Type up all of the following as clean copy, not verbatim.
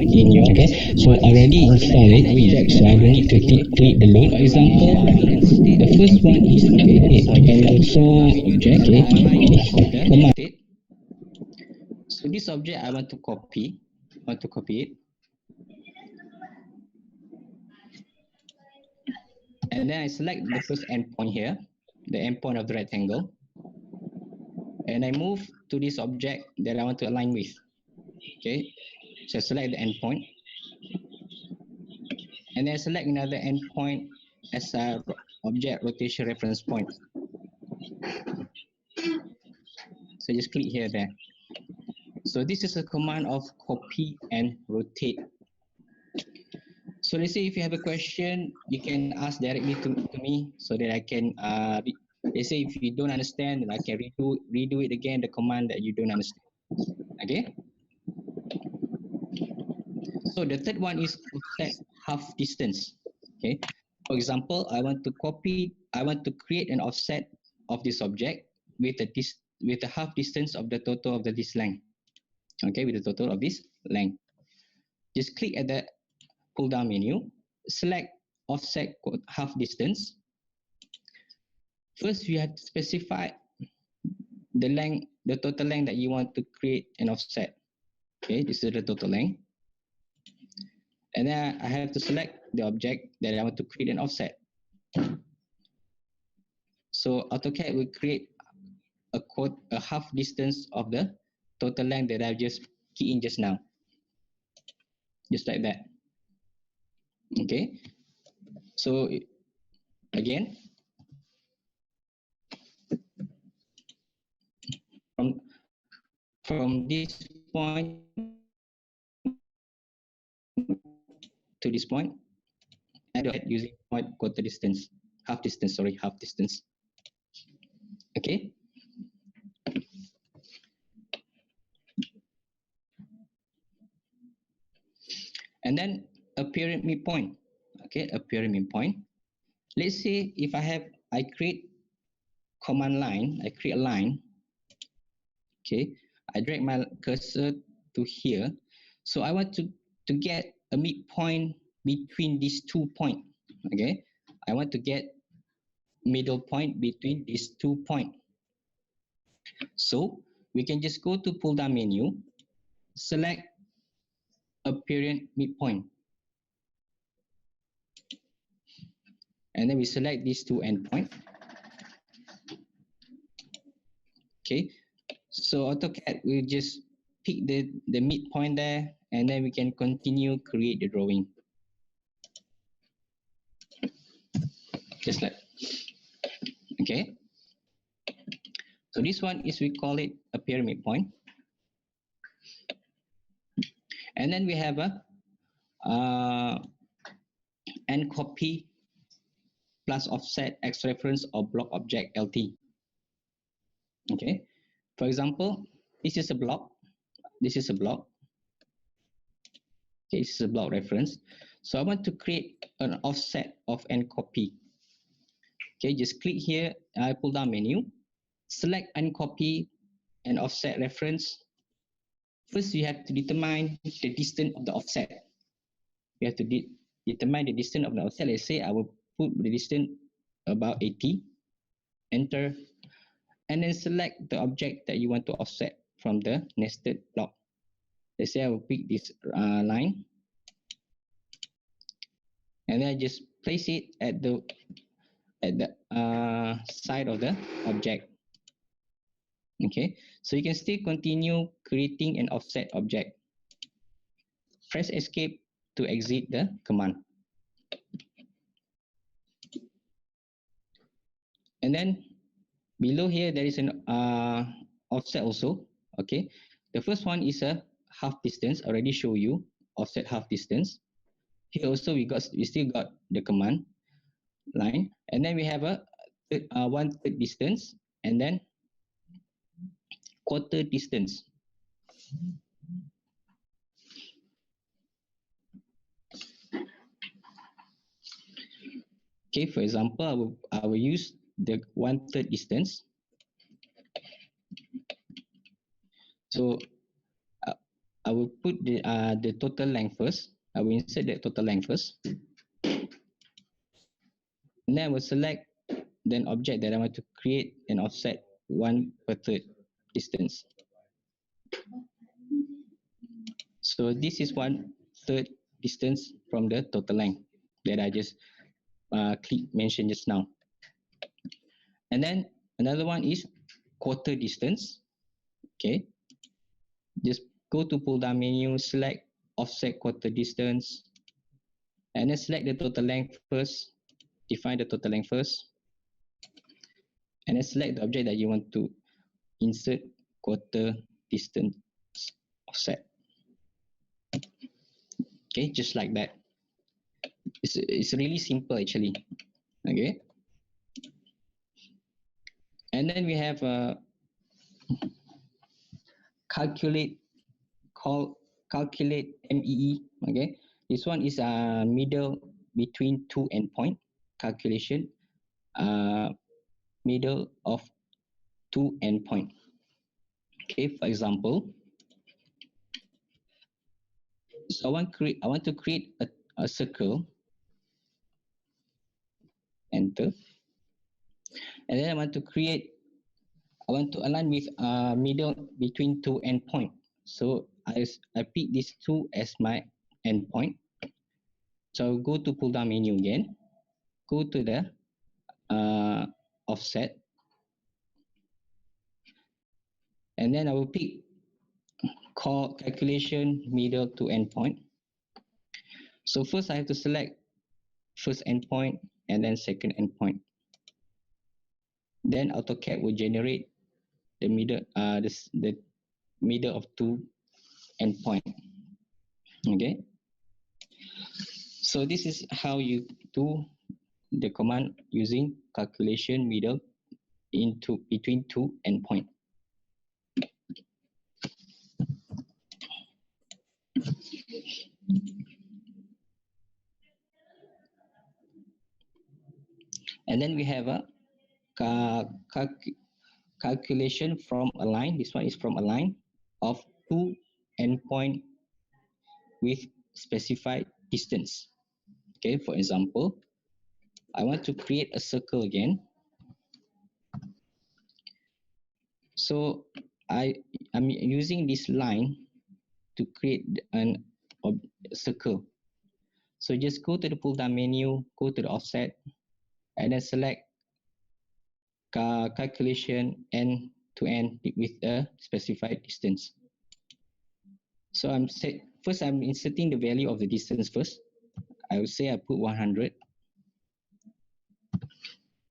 in your, okay, so already installed it, so I don't need to click the load, for example. The first one is, okay, I can go saw object, okay, command. So this object I want to copy it, and then I select the first endpoint here, the endpoint of the rectangle, and I move to this object that I want to align with. Okay, so I select the endpoint, and then I select another endpoint as a object rotation reference point. So just click here there. So this is a command of copy and rotate. So let's say if you have a question, you can ask directly to me so that I can, let's say if you don't understand, I can redo it again, the command that you don't understand. Okay. So the third one is offset half distance. Okay. For example, I want to create an offset of this object with the half distance of the total of this length. Okay, with the total of this length. Just click at the pull down menu, select offset half distance. First, you have to specify the length, the total length that you want to create an offset. Okay, this is the total length. And then I have to select the object that I want to create an offset. So AutoCAD will create a half distance of the total length that I've just keyed in just now. Just like that. Okay. So again, from this point to this point, and using point quarter distance, half distance. Okay. And then a pyramid midpoint. Okay, a pyramid midpoint. Let's say if I create command line, I create a line. Okay, I drag my cursor to here. So I want to get a midpoint between these 2 points. Okay, I want to get middle point between these 2 points. So we can just go to pull down menu, select a pyramid midpoint, and then we select these 2 endpoints. Okay, so AutoCAD will just pick the midpoint there, and then we can continue create the drawing. Just like, okay. So this one is, we call it a pyramid point. And then we have a end copy plus offset X reference or block object LT. Okay. For example, this is a block. This is a block. Okay, this is a block reference. So I want to create an offset of end copy. Okay, just click here, pull down menu, select end copy and offset reference. First, you have to determine the distance of the offset. You have to determine the distance of the offset. Let's say I will put the distance about 80. Enter, and then select the object that you want to offset from the nested block. Let's say I will pick this line, and then I just place it at the side of the object. Okay, so you can still continue creating an offset object. Press escape to exit the command. And then below here there is an offset also. Okay, the first one is a half distance, already show you offset half distance. Here also we still got the command line, and then we have a 1/3 distance, and then quarter distance. Okay, for example, I will use the 1/3 distance. So I I will put the total length first. I will insert the total length first. And then I will select the object that I want to create and offset 1/3 distance. So this is 1/3 distance from the total length that I just mentioned just now. And then another one is quarter distance. Okay, just go to pull down menu, select offset quarter distance, and then select the total length first. Define the total length first, and then select the object that you want to insert quarter distance offset. Okay, just like that. It's really simple actually. Okay, and then we have calculate MEE. Okay, this one is a middle between two endpoint calculation, middle of two endpoint. Okay, for example, so I want to create a circle. Enter. And then I want to align with middle between two endpoint. So I pick these two as my endpoint. So go to pull down menu again. Go to the offset. And then I will pick call calculation middle to endpoint. So first I have to select first endpoint and then second endpoint. Then AutoCAD will generate the middle, the middle of two endpoint. Okay. So this is how you do the command using calculation middle between two endpoint. And then we have a calculation from a line. This one is from a line of two endpoint with specified distance. Okay, for example, I want to create a circle again. So I'm using this line to create a circle. So just go to the pull down menu, go to the offset, and then select calculation end to end with a specified distance. So first I'm inserting the value of the distance first. I would say I put 100.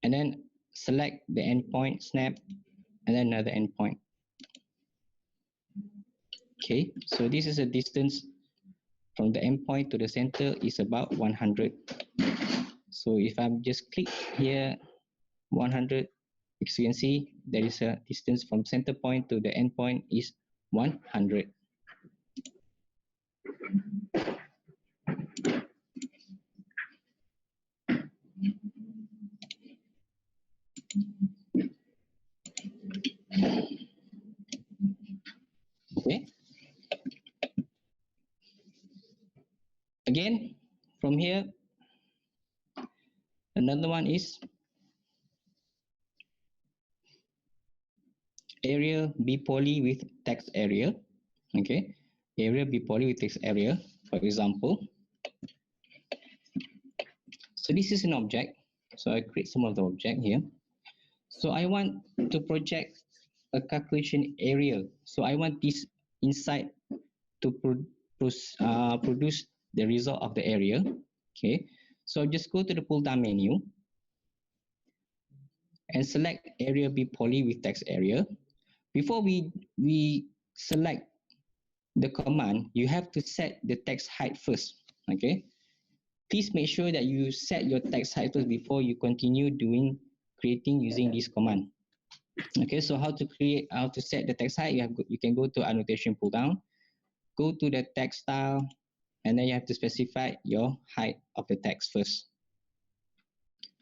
And then select the endpoint, snap, and then another endpoint. Okay, so this is a distance from the endpoint to the center is about 100. So if I'm just click here, 100, as you can see, there is a distance from center point to the endpoint is 100. Okay. Again, from here, another one is area be poly with text area. Okay, area be poly with text area. For example, so this is an object. So I create some of the object here. So I want to project a calculation area. So I want this inside to produce the result of the area. Okay, so just go to the pull down menu and select area be poly with text area. Before we select the command, you have to set the text height first. Okay, please make sure that you set your text height first before you continue creating using this command. Okay, so how to set the text height? You can go to annotation pull down, go to the text style, and then you have to specify your height of the text first.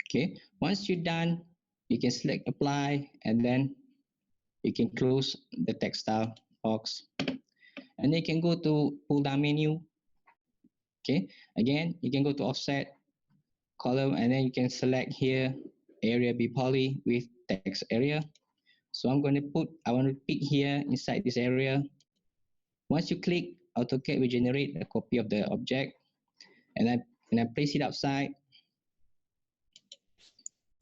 Okay, once you're done, you can select apply, and then you can close the text style box. And then you can go to pull down menu. Okay, again, you can go to offset column, and then you can select here area be poly with text area. So I want to pick here inside this area. Once you click, AutoCAD will generate a copy of the object, and I place it outside,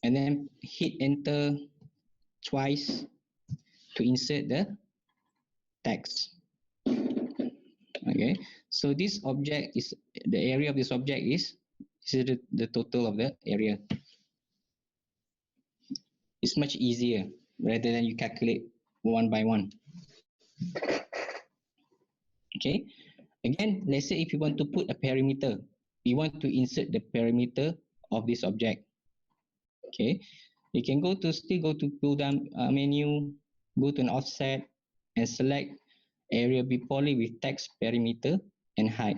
and then hit enter twice to insert the text. Okay, so this object is the area of this object is the total of the area. It's much easier rather than you calculate one by one. Okay, again, let's say if you want to put a perimeter, you want to insert the perimeter of this object. Okay, you can still go to pull down menu, go to an offset, and select area be poly with text perimeter and height.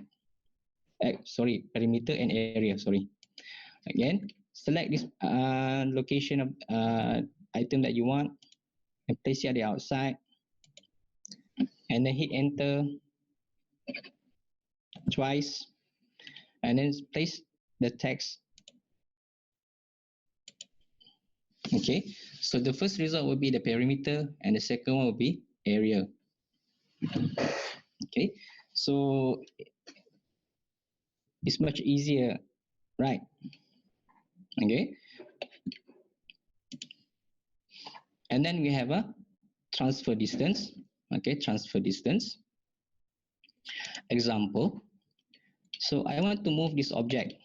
Perimeter and area. Sorry. Again, select this location of item that you want and place it at the outside, and then hit enter twice, and then place the text. Okay, so the first result will be the perimeter, and the second one will be area. Okay, so it's much easier, right? Okay, and then we have a transfer distance. Okay, transfer distance. Example. So I want to move this object.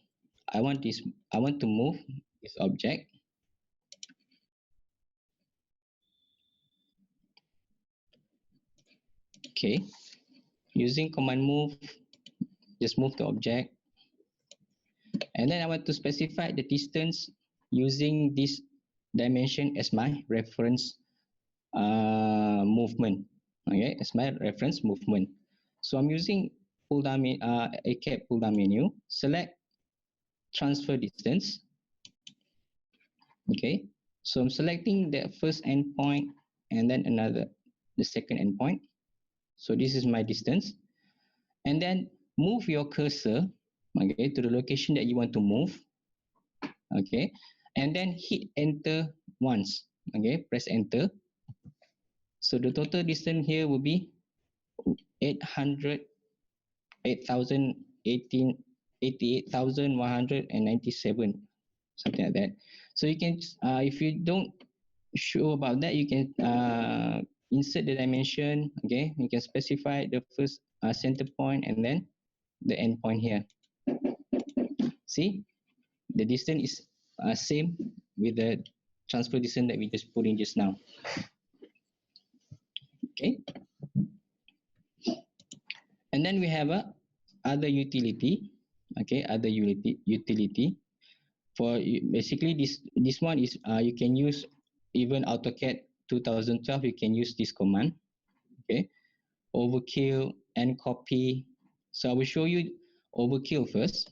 I want to move this object. Okay, using command move, just move the object, and then I want to specify the distance using this dimension as my reference movement. Okay, as my reference movement. So I'm using Acad pull down menu, select transfer distance. Okay, so I'm selecting the first endpoint and then the second endpoint. So this is my distance, and then move your cursor, okay, to the location that you want to move. Okay, and then hit enter once. Okay, press enter. So the total distance here will be 88,197, something like that. So you can, if you don't sure about that, you can insert the dimension. Okay, you can specify the first center point and then the end point here. See, the distance is same with the transfer distance that we just put in just now. Okay, and then we have a other utility. Okay, other utility. For basically this one is you can use even AutoCAD 2012. You can use this command. Okay, overkill and copy. So I will show you overkill first.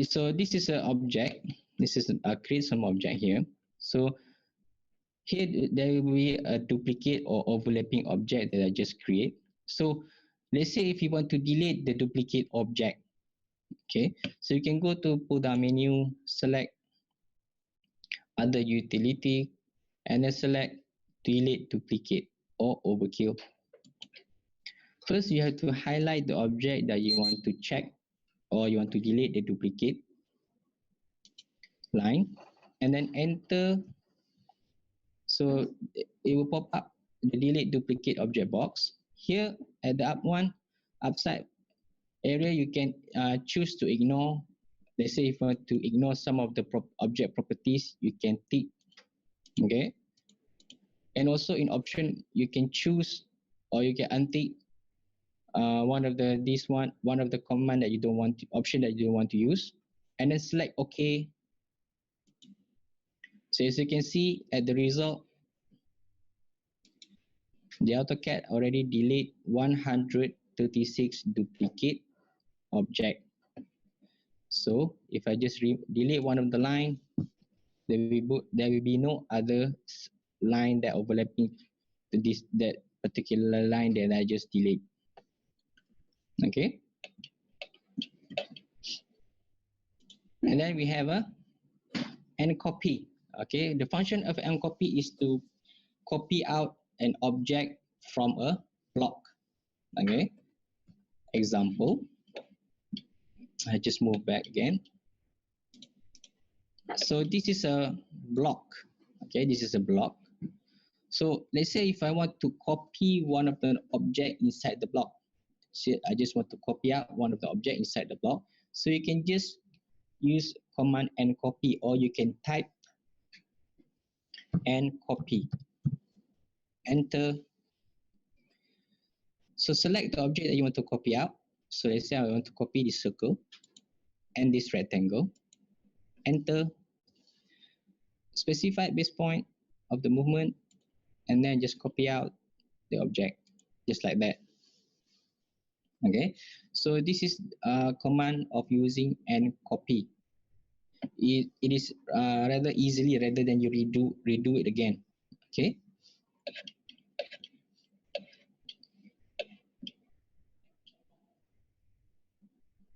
So this is an object. This is create some object here. So here there will be a duplicate or overlapping object that I just create. So let's say if you want to delete the duplicate object, okay, so you can go to pull down menu, select other utility, and then select delete duplicate or overkill. First, you have to highlight the object that you want to check or you want to delete the duplicate line, and then enter. So it will pop up the delete duplicate object box. Here at the upside area, you can choose to ignore. Let's say if you want to ignore some of the object properties, you can tick. Okay, and also in option you can choose or you can untick one of the command that you don't want option that you don't want to use, and then select OK. So as you can see at the result, the AutoCAD already delete 136 duplicate object. So if I just delete one of the line, there will be no other line that overlapping to that particular line that I just delete. Okay. And then we have a encopy. Okay, the function of encopy is to copy out an object from a block. Okay, example, I just move back again. So this is a block. Okay, this is a block. So let's say if I want to copy one of the object inside the block, so I just want to copy out one of the object inside the block. So you can just use command encopy, or you can type encopy, enter. So select the object that you want to copy out. So let's say I want to copy this circle and this rectangle. Enter. Specify base point of the movement, and then just copy out the object, just like that. Okay, so this is a command of using encopy. It is rather easily, rather than you redo it again. Okay.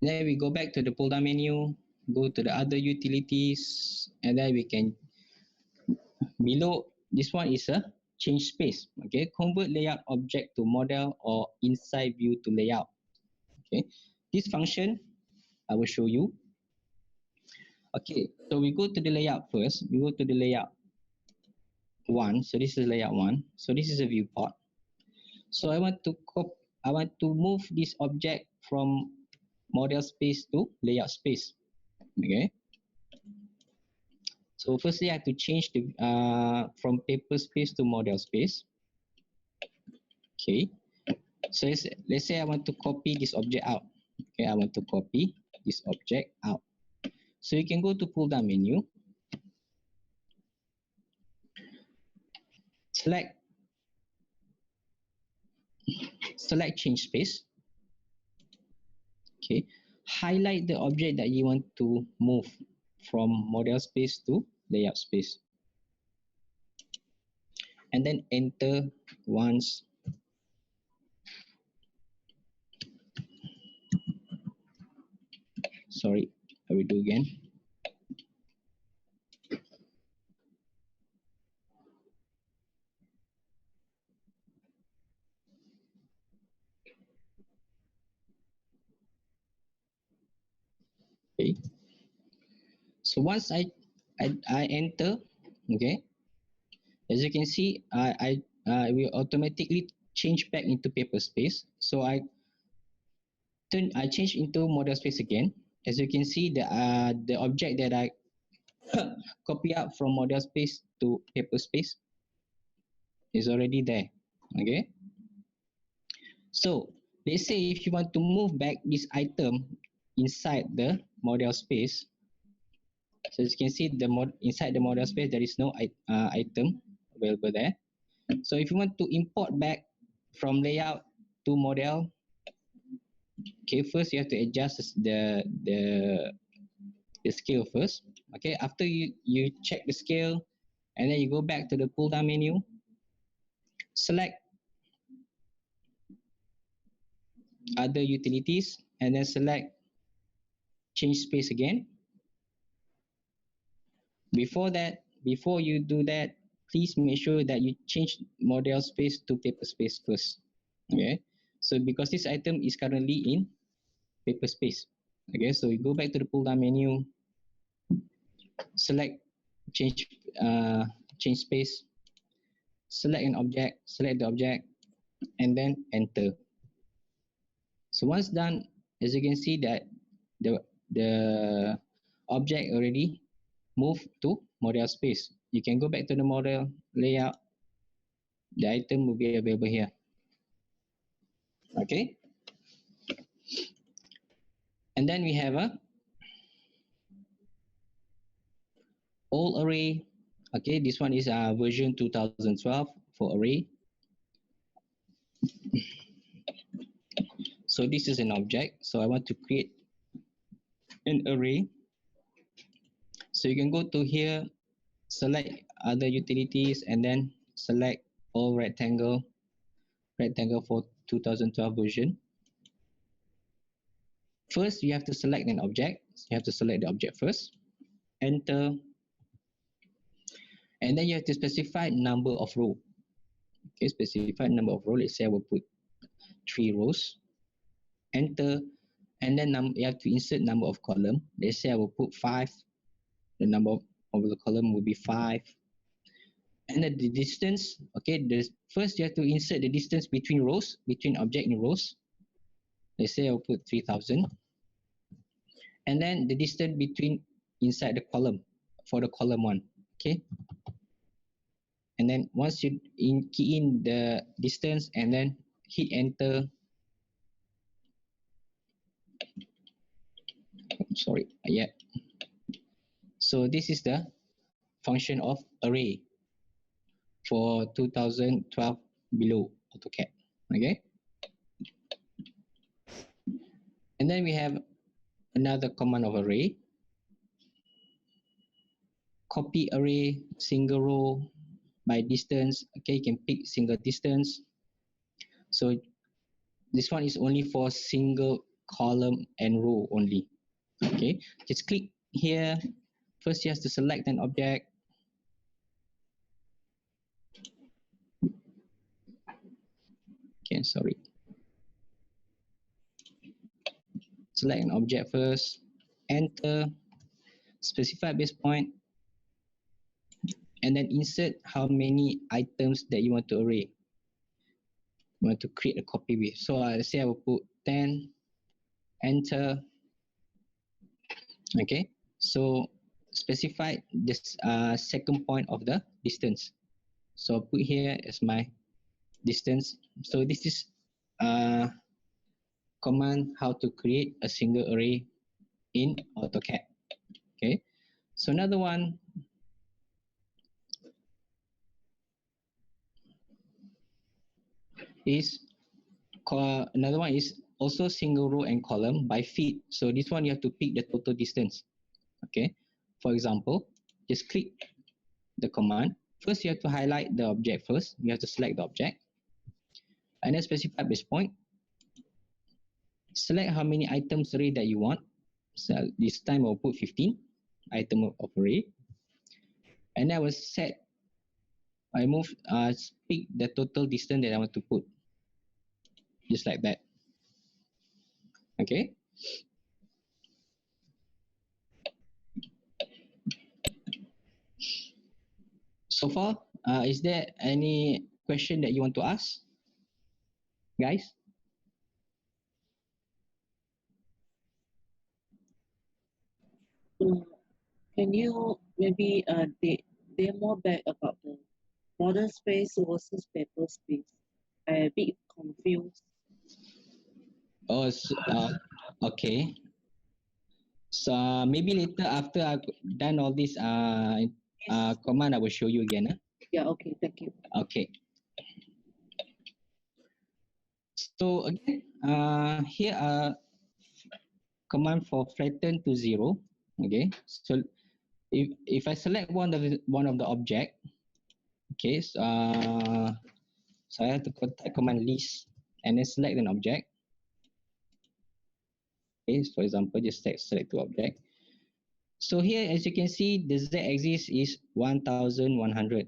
Then we go back to the pull down menu, go to the other utilities, and then we can, below this one is a change space. Okay, convert layout object to model or inside view to layout. Okay, this function I will show you. Okay, so we go to the layout first. We go to the layout 1. So this is layout 1. So this is a viewport. So I want to move this object from model space to layout space. Okay. So firstly, I have to change the from paper space to model space. Okay. So let's say I want to copy this object out. Okay, I want to copy this object out. So you can go to pull down menu, select change space. Okay, highlight the object that you want to move from model space to layout space, and then enter once. Sorry, I will do again. Okay. So once I enter, okay, as you can see, I will automatically change back into paper space. So I change into model space again. As you can see, the object that I copy out from model space to paper space is already there. Okay. So let's say if you want to move back this item inside the model space, so as you can see, inside the model space there is no item available there. So if you want to import back from layout to model, okay, first you have to adjust the scale first. Okay, after you check the scale, and then you go back to the pull down menu, select other utilities, and then select change space again. Before you do that, please make sure that you change model space to paper space first. Okay, so because this item is currently in paper space. Okay, so you go back to the pull down menu, select change space, select an object, select the object, and then enter. So once done, as you can see that the object already moved to model space. You can go back to the model layout. The item will be available here. Okay. And then we have a all array. Okay, this one is version 2012 for array. So this is an object. So I want to create an array. So you can go to here, select other utilities, and then select all rectangle for 2012 version. First, you have to select an object. You have to select the object first, enter, and then you have to specify number of row. Okay, specify number of row. Let's say I will put 3 rows, enter, and then you have to insert number of column. Let's say I will put 5. The number of the column will be 5. And then the distance, okay, first you have to insert the distance between rows, between object in rows. Let's say I'll put 3000. And then the distance between inside the column for the column 1, okay. And then once you key in the distance and then hit enter. Sorry, yeah. So this is the function of array for 2012 below AutoCAD, okay. And then we have another command of array. Copy array, single row by distance. Okay, you can pick single distance. So this one is only for single column and row only. Okay, just click here. First, you have to select an object. Okay, sorry. Select an object first, enter, specify base point, and then insert how many items that you want to array. You want to create a copy with. So let's say I will put 10, enter. Okay, so specify this second point of the distance. So I'll put here as my distance. So this is command how to create a single array in AutoCAD. Okay, so another one is also single row and column by feet. So this one you have to pick the total distance. Okay, for example, just click the command. First, you have to highlight the object first. You have to select the object, and then specify base point. Select how many items array that you want. So this time I'll put 15 item of array, and I will pick the total distance that I want to put, just like that. Okay. So far, is there any question that you want to ask, guys? Can you maybe demo back about the modern space versus paper space? I'm a bit confused. Oh, okay. So maybe later after I've done all this command, I will show you again. Yeah, okay, thank you. Okay. So again, here are command for flatten to 0. Okay. So if I select one of the object, okay, so I have to type command list and then select an object. Okay, for example, just select 2 object. So here, as you can see, the z-axis is 1100.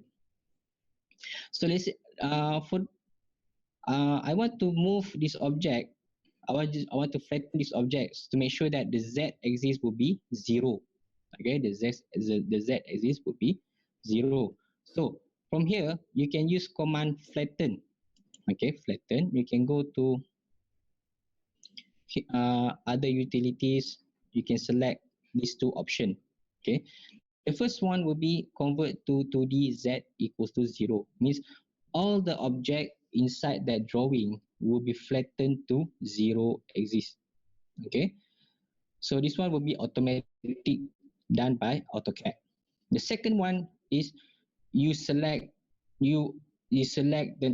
So let's say, I want to move this object. I want to flatten this object to make sure that the z-axis will be 0. Okay, the z-axis will be 0. So from here, you can use command flatten. Okay, flatten. You can go to other utilities. You can select these 2 options. Okay, the first one will be convert to 2D z equals to 0. Means all the object inside that drawing will be flattened to 0 axis. Okay, so this one will be automatic done by AutoCAD. The second one is you select the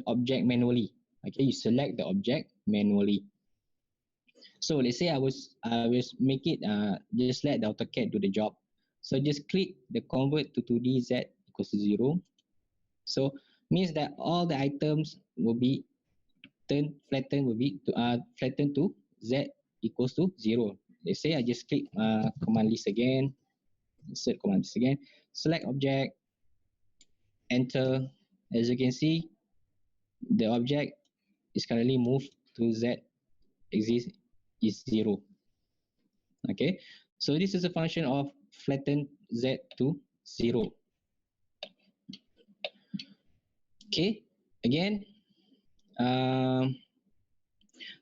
object manually. Okay, you select the object manually. So let's say I was make it just let the AutoCAD do the job. So just click the convert to 2D z equals to 0. So means that all the items will be flattened to z equals to 0. Let's say I just click command list again, insert command list again, select object, enter. As you can see, the object is currently moved to z axis is 0. Okay, so this is a function of flatten z to 0. Okay, again,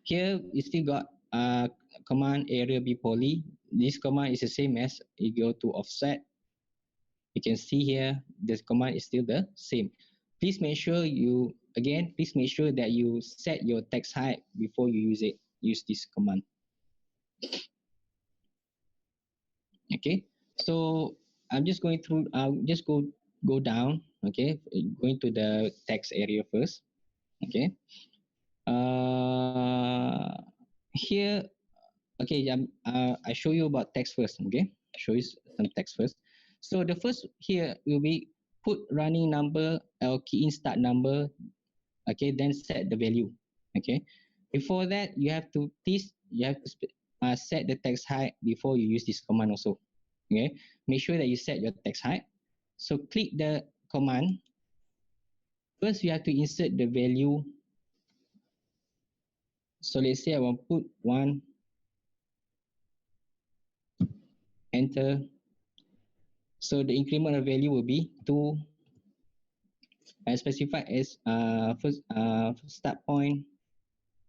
here you still got command area b poly. This command is the same as you go to offset. You can see here this command is still the same. Please make sure please make sure that you set your text height before you use this command. Okay, so I'm just going through, I'll just go down. Okay, going to the text area first. Okay, here, okay, I show you about text first. Okay, show you some text first. So the first here will be put running number or key in start number. Okay, then set the value. Okay, before that you have to set the text height before you use this command also. Okay, make sure that you set your text height. So click the command. First you have to insert the value. So let's say I want to put 1, enter. So the increment of value will be 2. I specify as first start point.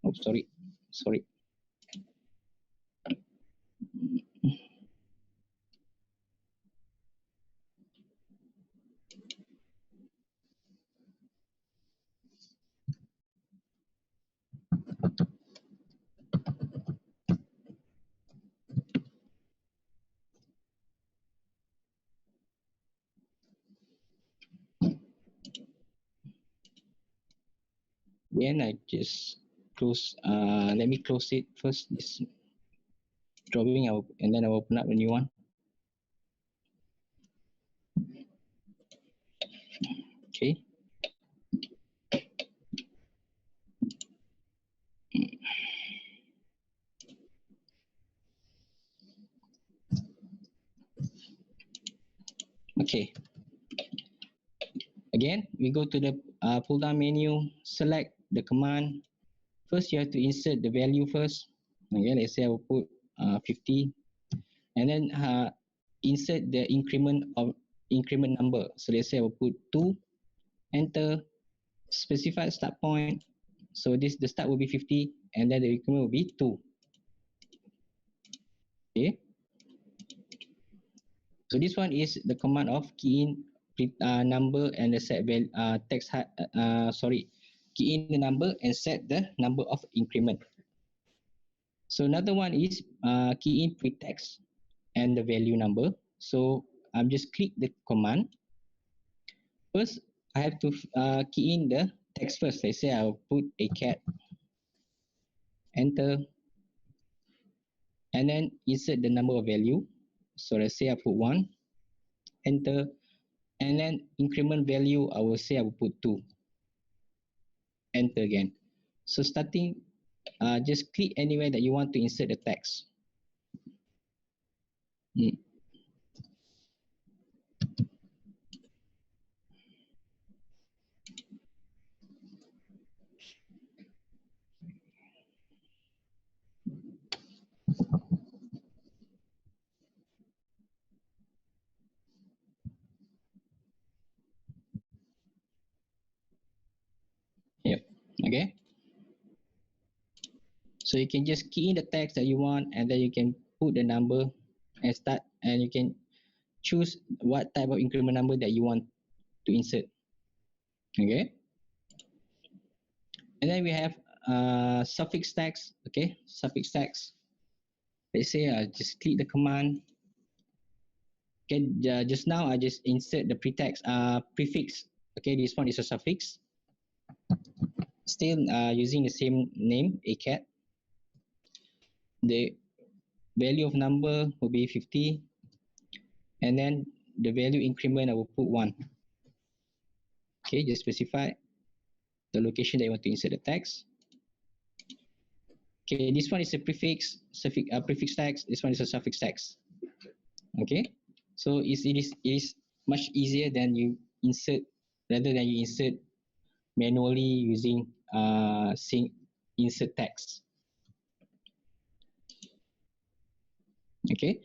Oh, sorry. Then I just close. Let me close it first. This drawing, and then I'll open up a new one. Okay. Okay. Again, we go to the pull down menu, select the command. First, you have to insert the value first. Okay, let's say I will put 50, and then insert the increment number. So let's say I will put 2, enter, specify start point. So the start will be 50, and then the increment will be 2. Okay. So this one is the command of key in number and the set value text height. Key in the number and set the number of increment. So another one is key in pretext and the value number. So I'm just click the command. First, I have to key in the text first. Let's say I'll put Acad, enter, and then insert the number of value. So let's say I put 1, enter, and then increment value, I will say I will put 2, enter again. So starting, just click anywhere that you want to insert the text. Yep. Okay. So you can just key in the text that you want, and then you can put the number and start, and you can choose what type of increment number that you want to insert. Okay. And then we have suffix text. Okay, suffix text. Let's say I just click the command. Okay, just now I just insert the prefix. Okay, this one is a suffix. Still using the same name, Acad. The value of number will be 50, and then the value increment I will put 1. Okay, just specify the location that you want to insert the text. Okay, this one is a prefix text. This one is a suffix text. Okay, so it is much easier than you insert rather than you insert manually using insert text. Okay,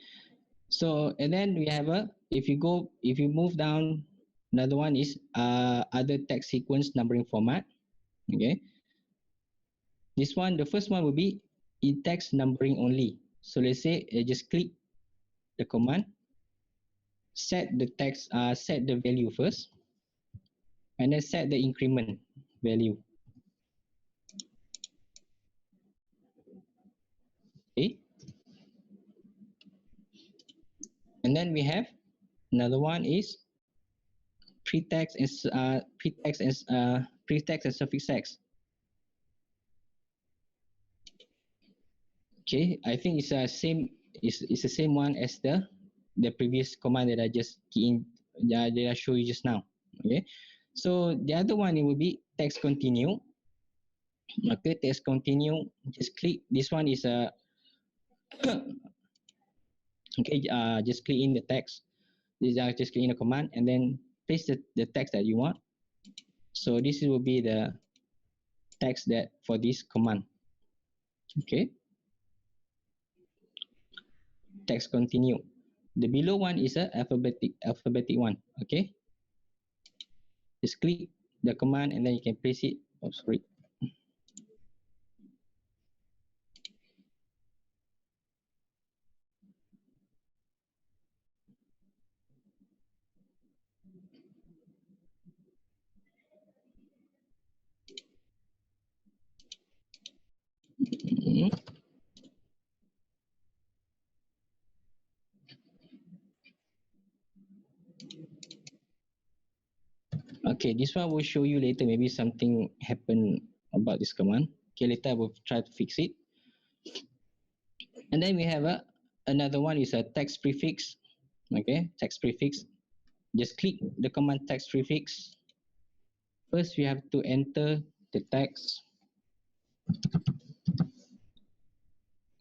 so and then we have if you move down, another one is other text sequence numbering format. Okay, this one, the first one will be in text numbering only. So let's say just click the command, set the value first, and then set the increment value. Okay, and then we have another one is pretext and suffix text. Okay, I think it's the same one as the previous command that I just key in that I show you just now. Okay, so the other one, it will be text continue. Okay, text continue. Just click. This one is a okay. Just click in the text. Just click in the command and then paste the text that you want. So this will be the text that for this command. Okay. Text continue. The below one is a alphabetic one. Okay. Just click the command and then you can paste it. Oh, sorry. Mm-hmm. Okay, this one will show you later. Maybe something happened about this command. Okay, later I will try to fix it. And then we have another one is a text prefix. Okay, text prefix. Just click the command text prefix. First, we have to enter the text.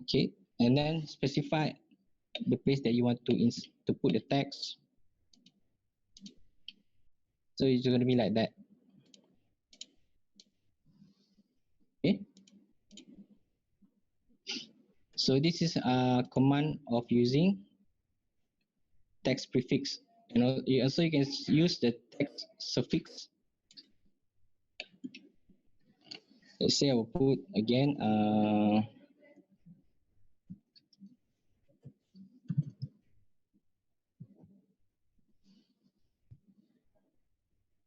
Okay, and then specify the place that you want to put the text. So it's going to be like that. Okay. So this is a command of using text prefix. You can use the text suffix. Let's say I will put again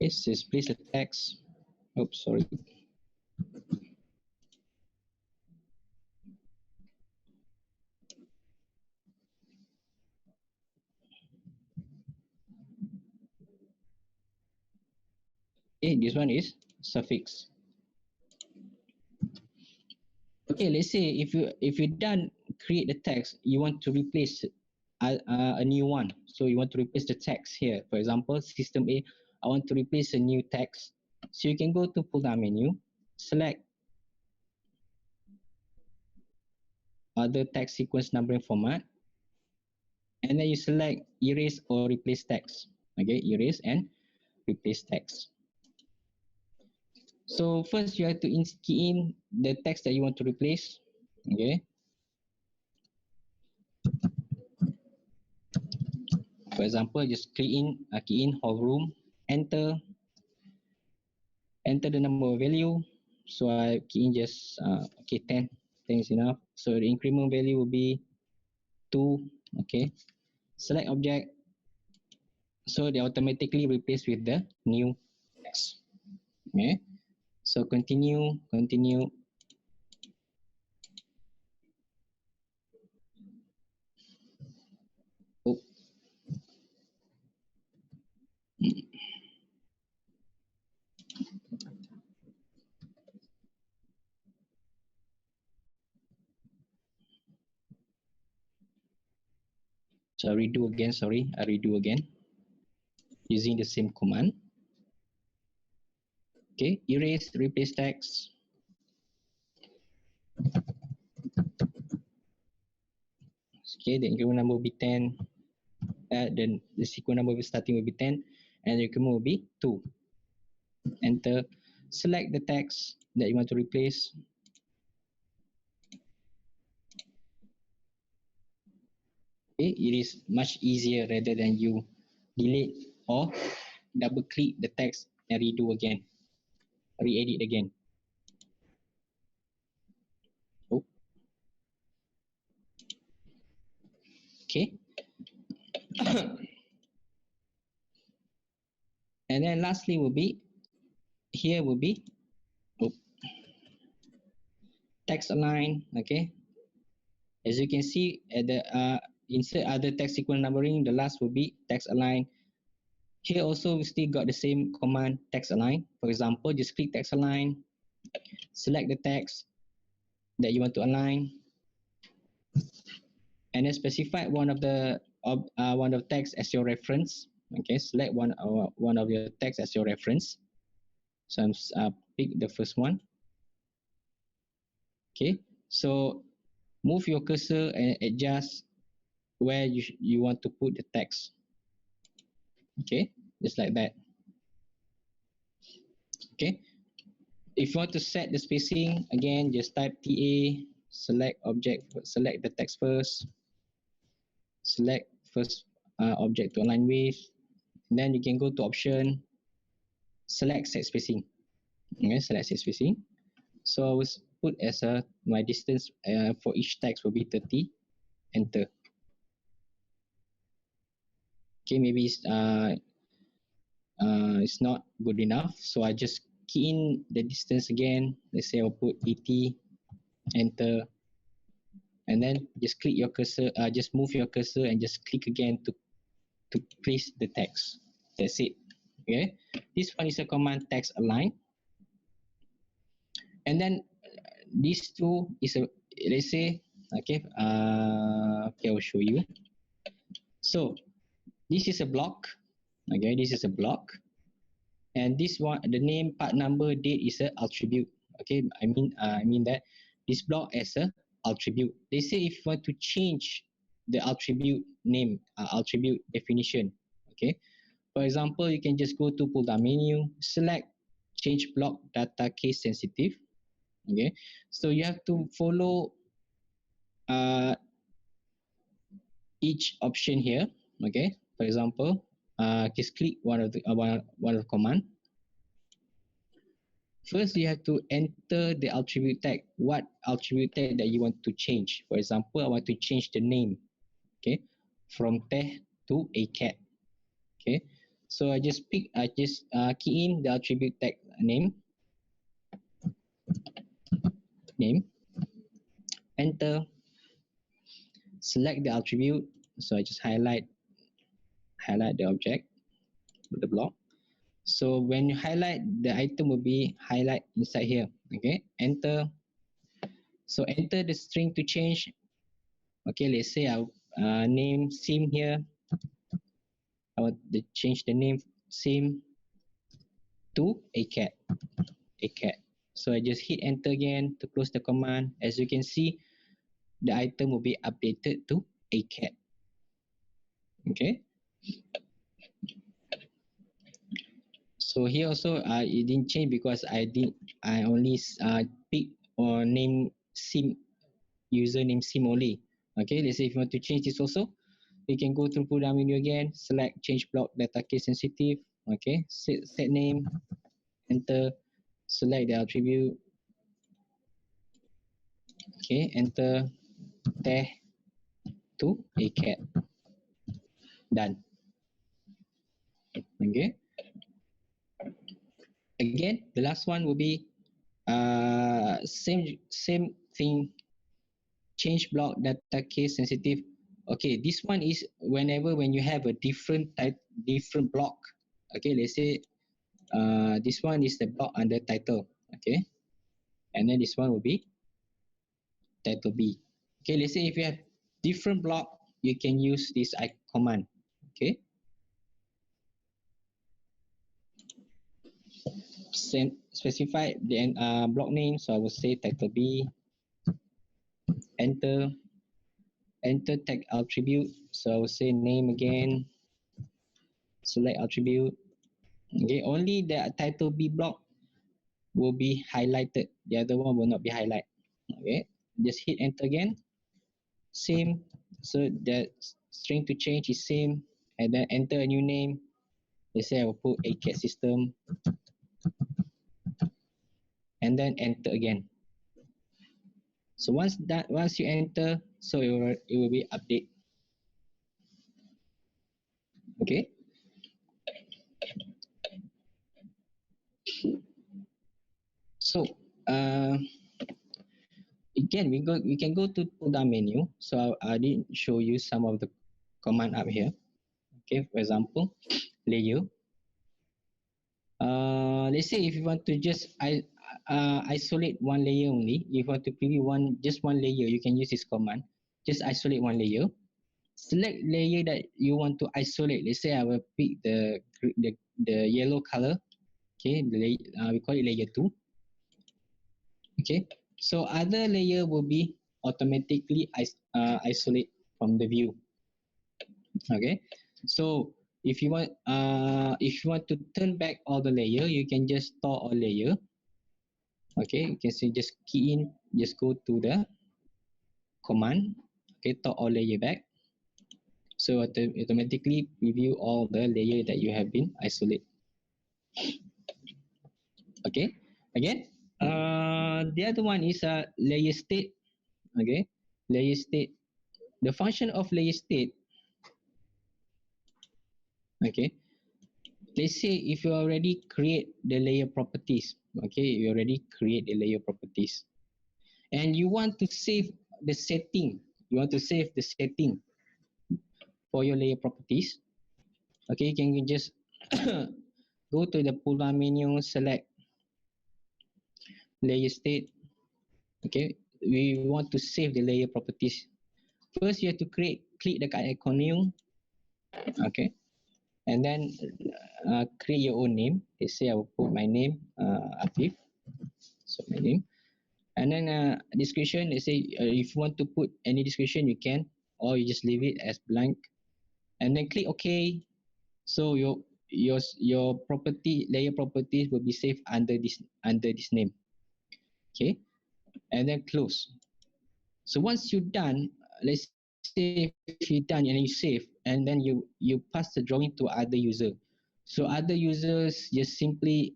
this is place the text. Oops, sorry. Okay, this one is suffix. Okay, let's say if you done create the text, you want to replace a new one. So you want to replace the text here. For example, system A, I want to replace a new text. So you can go to pull down menu, select other text sequence numbering format, and then you select erase or replace text. Okay, erase and replace text. So first you have to key in the text that you want to replace. Okay. For example, just key in whole room, enter the number of value. So I key in just okay 10 is enough. So the increment value will be 2. Okay. Select object. So they automatically replace with the new text. Okay. So continue. Oh. So I redo again, sorry, I redo again using the same command. Okay, erase, replace text. Okay, the increment number will be 10. Then the sequence number starting will be 10, and the increment will be 2. Enter. Select the text that you want to replace. Okay, it is much easier rather than you delete or double click the text and redo again, re-edit again. Oh. Okay. And then lastly will be, here will be text align. Okay, as you can see at the insert other text sequence numbering, the last will be text align. Here also we still got the same command, text align. For example, just click text align, select the text that you want to align, and then specify one of the text as your reference. Okay, select one of your text as your reference. So I'm pick the first one. Okay, so move your cursor and adjust where you want to put the text. Okay, just like that. Okay, if you want to set the spacing, again, just type TA, select object, select the text first, select first object to align with, then you can go to option, select set spacing. Okay, select set spacing. So I will put as my distance for each text will be 30. Enter. Okay, maybe it's not good enough, so I just key in the distance again. Let's say I'll put 80. Enter. And then just click your cursor, just move your cursor and just click again to place the text. That's it. Okay, this one is a command text align. And then these two is a, let's say, okay, okay, I'll show you. So this is a block. Okay, this is a block, and this one, the name, part number, date is a attribute. Okay, I mean that this block as a attribute. They say if you want to change the attribute name, attribute definition. Okay, for example, you can just go to pull down menu, select change block data case sensitive. Okay, so you have to follow each option here. Okay, for example, just click one of the command. First, you have to enter the attribute tag. What attribute tag that you want to change? For example, I want to change the name. Okay, from teh to Acad. Okay, so I just key in the attribute tag name. Enter. Select the attribute. So I just highlight the object with the block. So when you highlight, the item will be highlight inside here. Okay, enter. So enter the string to change. Okay, let's say I name sim here. I want to change the name sim to Acad. So I just hit enter again to close the command. As you can see, the item will be updated to Acad. Okay. So here also it didn't change because I only pick or name sim, username sim only. Okay, let's say if you want to change this also, you can go to pull down menu again, select change block data case sensitive. Okay, set name, enter, select the attribute. Okay, enter teh to Acad. Done. Okay. Again, the last one will be same thing. Change block data case sensitive. Okay, this one is whenever when you have a different block. Okay, let's say this one is the block under title. Okay, and then this one will be title B. Okay, let's say if you have different block, you can use this command. Okay. specify the block name. So I will say title B, enter, enter tag attribute. So I will say name again, select attribute. Okay, only the title B block will be highlighted. The other one will not be highlighted. Okay, just hit enter again. Same. So the string to change is same, and then enter a new name. Let's say I will put Acad system, and then enter again. So once you enter, so it will be update. Okay. So again, we can go to pull down menu. So I did show you some of the command up here. Okay, for example, layer. Let's say if you want to just isolate one layer only, if you want to preview just one layer, you can use this command. Just isolate one layer. Select layer that you want to isolate. Let's say I will pick the yellow color. Okay, we call it layer 2. Okay, so other layer will be automatically isolate from the view. Okay, so if you want to turn back all the layer, you can just store all layer. Okay, you can see just key in, just go to the command. Okay, store all layer back. So automatically preview all the layer that you have been isolate. Okay, again, the other one is layer state. Okay, layer state. The function of layer state. Okay, let's say if you already create the layer properties. Okay, you already create the layer properties, and you want to save the setting. You want to save the setting for your layer properties. Okay, you can just go to the pull down menu, select layer state. Okay, we want to save the layer properties. First, you have to click the icon new. Okay, and then create your own name. Let's say I will put my name, Afif. So my name, and then description. Let's say if you want to put any description, you can, or you just leave it as blank, and then click OK. So your property layer properties will be saved under this name. Okay, and then close. So once you're done, let's say if you're done and you save, and then you pass the drawing to other user. So other users just simply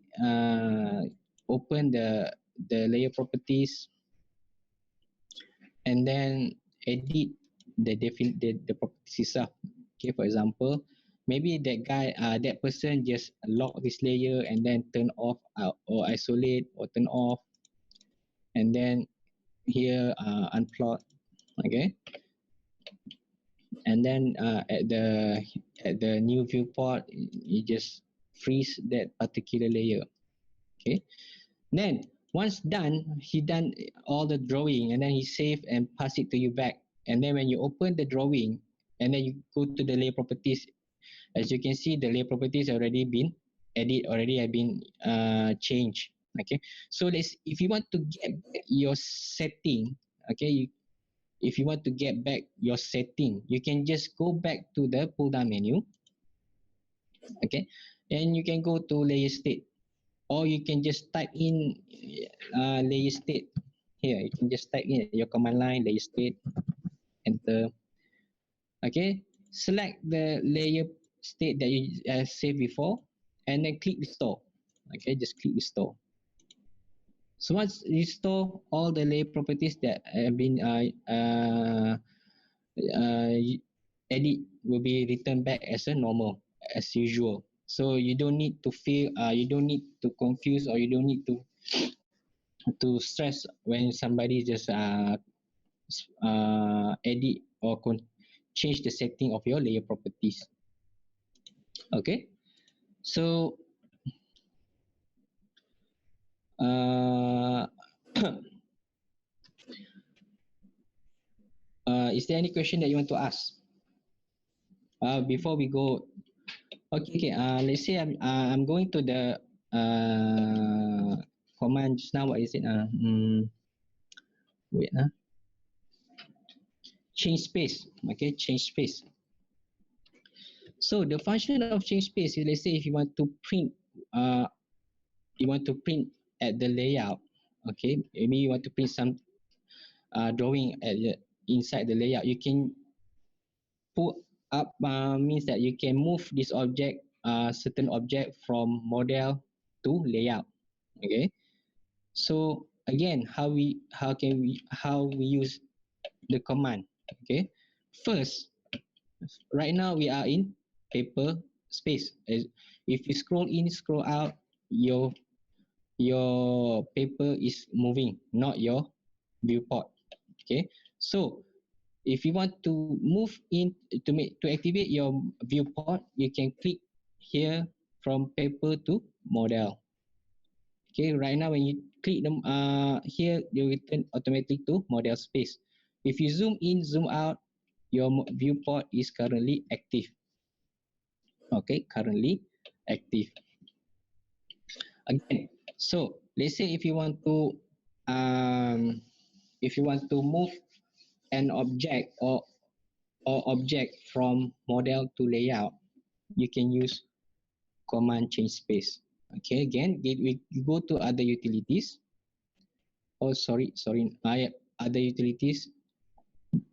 open the layer properties and then edit the properties itself. Okay, for example, maybe that person just lock this layer and then turn off or isolate or turn off, and then here unplot. Okay, and then at the new viewport, you just freeze that particular layer. Okay, then once done, he done all the drawing, and then he save and pass it to you back. And then when you open the drawing and then you go to the layer properties, as you can see, the layer properties already been already have been changed. Okay, so if you want to get your setting, okay, if you want to get back your setting, you can just go back to the pull down menu. Okay, and you can go to layer state, or you can just type in layer state here. You can just type in your command line layer state, enter. Okay, select the layer state that you saved before, and then click restore. Okay, just click restore. So once restore, all the layer properties that have been uh, edit will be returned back as a normal, as usual. So you don't need to feel, you don't need to confuse, or you don't need to stress when somebody just edit or change the setting of your layer properties. Okay, so uh, is there any question that you want to ask before we go? Okay, let's say I'm going to the command just now. What is it? Wait. Change space. Okay, change space. So the function of change space is, let's say if you want to print, at the layout. Okay, maybe you want to print some drawing at inside the layout. You can put up means that you can move this object, certain object from model to layout. Okay, so again, how we use the command. Okay, first, right now we are in paper space. If you scroll in, scroll out, your paper is moving, not your viewport. Okay, so if you want to move in to activate your viewport, you can click here from paper to model. Okay, right now when you click them here, you return automatically to model space. If you zoom in, zoom out, your viewport is currently active. Okay, currently active. Again, so let's say if you want to move an object or object from model to layout, you can use command change space. Okay, again, we go to other utilities. Oh, sorry, other utilities.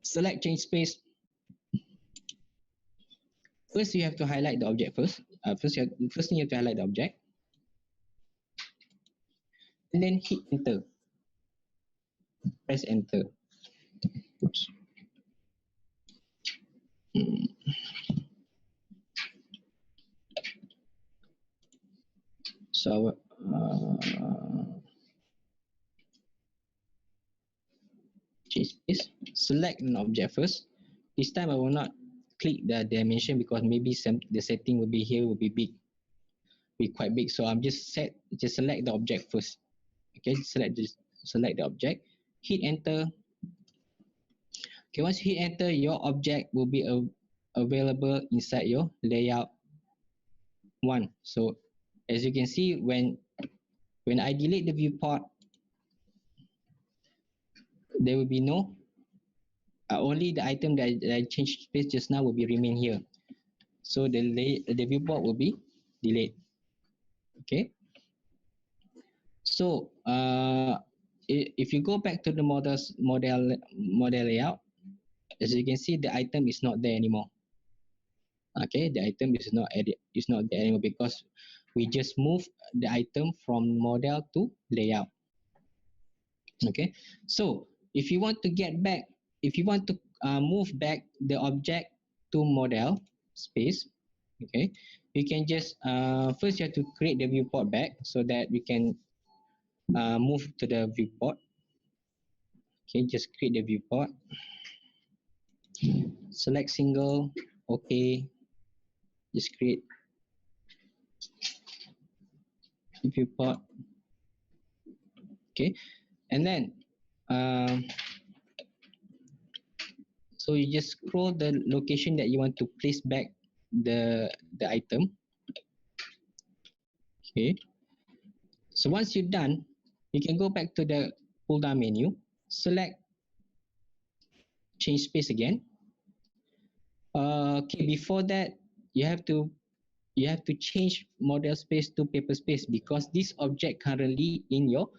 Select change space. First, you have to highlight the object first. First thing you have to highlight the object, and then hit enter. Press enter. Oops. So change space. Select an object first. This time I will not click the dimension because maybe the setting will be here will be big, be quite big. So I'm just select the object first. Okay, select the object. Hit enter. Okay, once you hit enter, your object will be available inside your layout one. So as you can see, when I delete the viewport, there will be no only the item that I changed space just now will be remain here. So the viewport will be delayed. Okay. So if you go back to the model layout, as you can see, the item is not there anymore. Okay, the item is not there anymore because we just move the item from model to layout. Okay, so if you want to move back the object to model space, okay, you can just first you have to create the viewport back so that we can move to the viewport. Okay, just create the viewport, select single, okay, just create viewport. Okay, and then so you just scroll the location that you want to place back the item. Okay, so once you're done, you can go back to the pull down menu, select change space again. Okay, before that you have to change model space to paper space because this object currently in your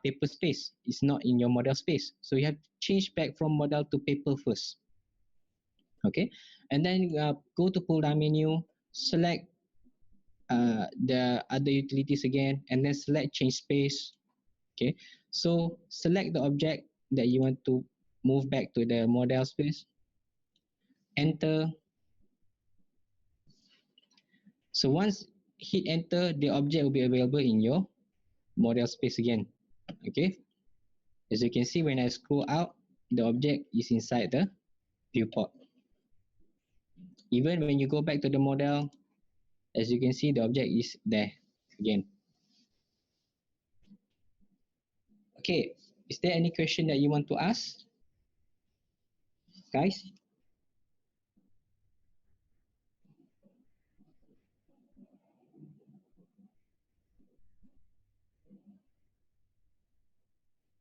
paper space is not in your model space. So you have to change back from model to paper first. Okay, and then go to pull down menu, select the other utilities again, and then select change space. Okay, so select the object that you want to move back to the model space, enter. So once hit enter, the object will be available in your model space again. Okay, as you can see, when I scroll out, the object is inside the viewport. Even when you go back to the model, as you can see, the object is there again. Okay, is there any question that you want to ask, guys?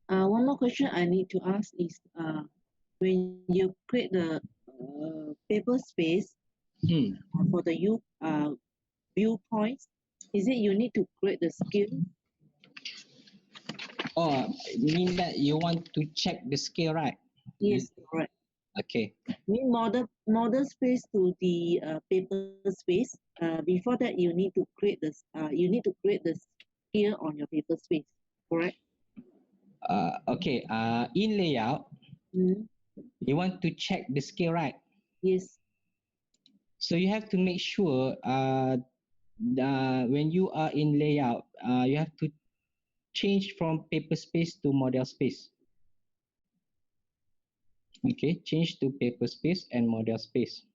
One more question I need to ask is when you create the paper space Hmm. for the viewpoints, is it you need to create the scale? Oh, mean that you want to check the scale, right? Yes, correct. Okay. Mean model space to the paper space. Before that, you need to create this. You need to create the scale on your paper space. Correct. Okay. In layout, Mm, you want to check the scale, right? yes. So you have to make sure when you are in layout, you have to change from paper space to model space. Okay, change to paper space and model space.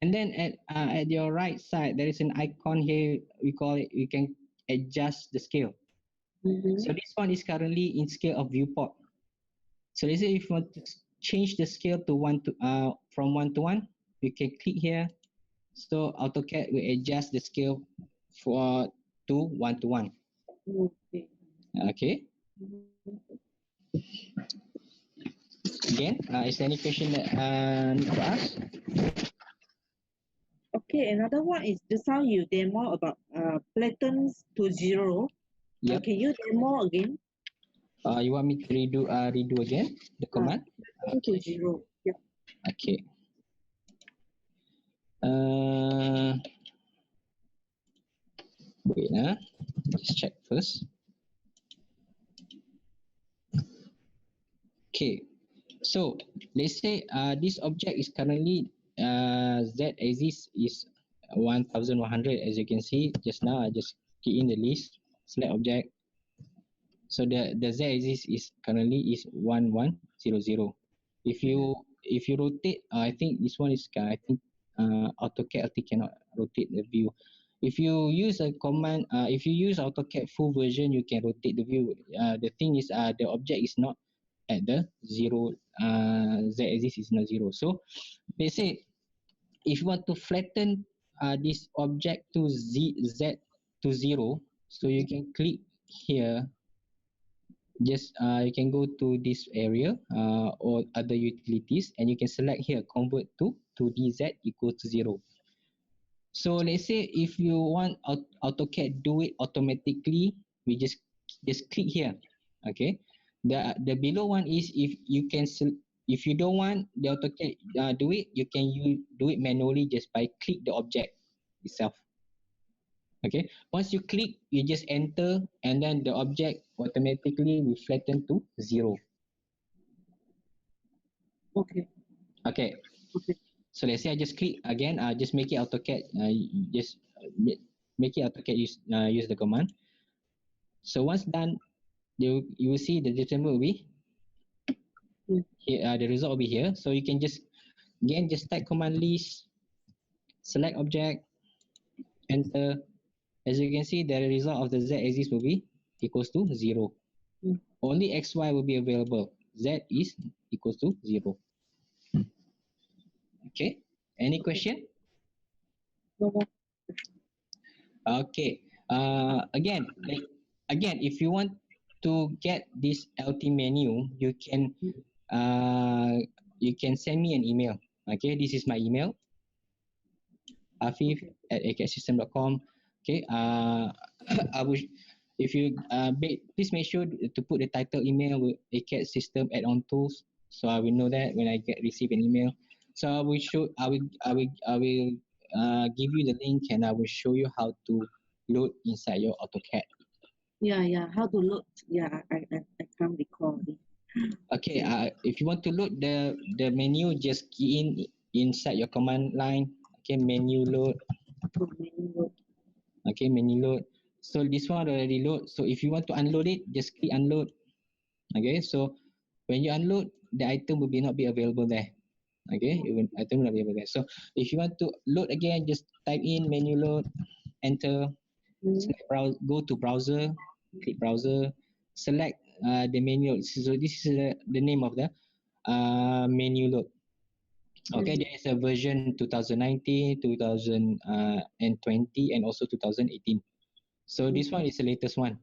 And then at your right side, there is an icon here. We call it. You can adjust the scale. Mm-hmm. So this one is currently in scale of viewport. So let's say if you want to change the scale to one to from 1 to 1, you can click here. So AutoCAD will adjust the scale for to 1 to 1. Okay. Okay. Mhm. Again, is there any question that need to ask? Okay. Another one is just how you demo about flattens to zero. Yep. Can you demo again? You want me to redo again the command? Flatten to Okay. zero. Yeah. Okay. Uh, wait. Just check first. Okay. So let's say this object is currently z axis is 1100, as you can see just now. I just key in the list, select object. So the z axis is currently is 1100. If you rotate, I think this one is I think AutoCAD cannot rotate the view. If you use a command, if you use AutoCAD full version, you can rotate the view. The thing is, the object is not at the zero. Z axis is not zero. So they say if you want to flatten this object to z to zero, so you can click here. Just you can go to this area or other utilities, and you can select here convert to dz equal to 0. So let's say if you want AutoCAD do it automatically, we just click here. Okay, the below one is if you don't want the AutoCAD do it, you can do it manually just by click the object itself. Okay, once you click, you just enter, and then the object automatically will flatten to 0. Okay. Okay, Okay. so let's say I just click again, just make it AutoCAD, just make it AutoCAD use the command. So once done, you will see the determinant will be here, the result will be here. So you can just again just type command list, select object, enter. As you can see, the result of the z axis will be equals to 0. Mm. Only xy will be available. Z is equals to 0. Okay. Any Okay. question? No more. Okay. Again, if you want to get this LT menu, uh, you can send me an email. Okay, this is my email, afif@acadsystem.com. Okay. I will. If you please make sure to put the title email with ACAD system add-on tools, so I will know that when I receive an email. So I will show. I will give you the link, and I will show you how to load inside your AutoCAD. Yeah, yeah. How to load? Yeah, I can't recall it. Okay. Yeah. If you want to load the menu, just key in inside your command line. Okay, menu load. So many load. Okay, menu load. So this one already load. So if you want to unload it, just click unload. Okay, so when you unload, the item will not be available there. Okay, item will not be available there. So if you want to load again, just type in menu load, enter, Mm. select browse, go to browser, click browser, select the menu. So this is the name of the menu load. Okay, Mm. there is a version 2019, 2020, and also 2018. So Mm. this one is the latest one.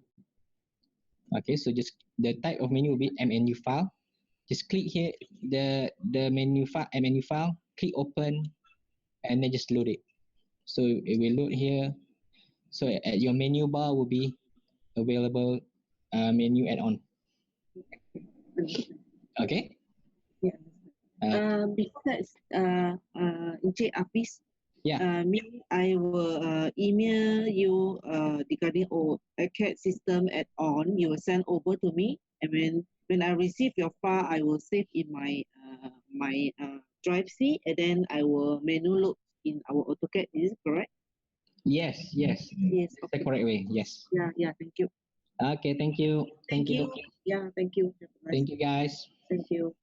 Okay, so just the type of menu will be menu file. Just click here the menu file, click open, and then just load it. So it will load here. So at your menu bar will be available menu add-on. Okay. Yeah. Before that, Encik Apis, Yeah. maybe I will email you regarding Acad system add-on. You will send over to me, and when I receive your file, I will save in my drive C, and then I will manual load in our AutoCAD. Is it correct? Yes. Yes. Yes. That's the Okay. correct way. Yes. Yeah. Yeah. Thank you. Okay. Thank you. Thank Thank you. you. Yeah. Thank you. Have a nice Thank you, guys. Thank you.